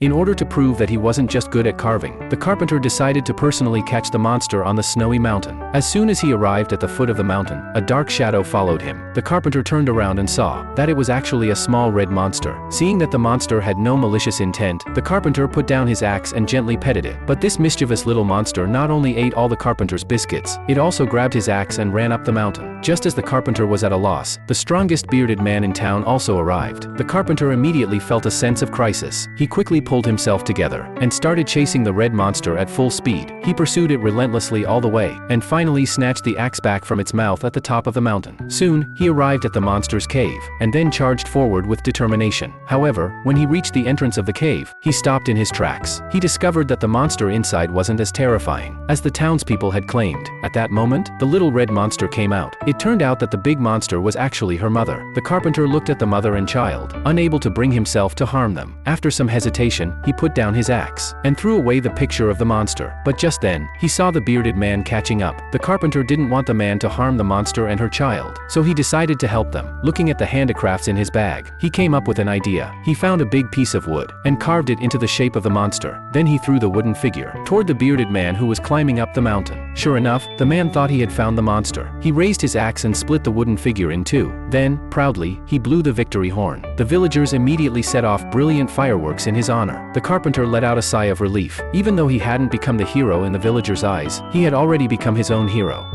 In order to prove that he wasn't just good at carving, the carpenter decided to personally catch the monster on the snowy mountain. As soon as he arrived at the foot of the mountain, a dark shadow followed him. The carpenter turned around and saw that it was actually a small red monster. Seeing that the monster had no malicious intent, the carpenter put down his axe and gently petted it. But this mischievous little monster not only ate all the carpenter's biscuits, it also grabbed his axe and ran up the mountain. Just as the carpenter was at a loss, the strongest bearded man in town also arrived. The carpenter immediately felt a sense of crisis. He quickly pulled himself together and started chasing the red monster at full speed. He pursued it relentlessly all the way, and finally snatched the axe back from its mouth at the top of the mountain. Soon, he arrived at the monster's cave, and then charged forward with determination. However, when he reached the entrance of the cave, he stopped in his tracks. He discovered that the monster inside wasn't as terrifying as the townspeople had claimed. At that moment, the little red monster came out. It turned out that the big monster was actually her mother. The carpenter looked at the mother and child, unable to bring himself to harm them. After some hesitation, he put down his axe and threw away the picture of the monster. But just then, he saw the bearded man catching up. The carpenter didn't want the man to harm the monster and her child, so he decided to help them. Looking at the handicrafts in his bag, he came up with an idea. He found a big piece of wood and carved it into the shape of the monster. Then he threw the wooden figure toward the bearded man who was climbing up the mountain. Sure enough, the man thought he had found the monster. He raised his axe and split the wooden figure in two. Then, proudly, he blew the victory horn. The villagers immediately set off brilliant fireworks in his honor. The carpenter let out a sigh of relief. Even though he hadn't become the hero in the villagers' eyes, he had already become his own hero.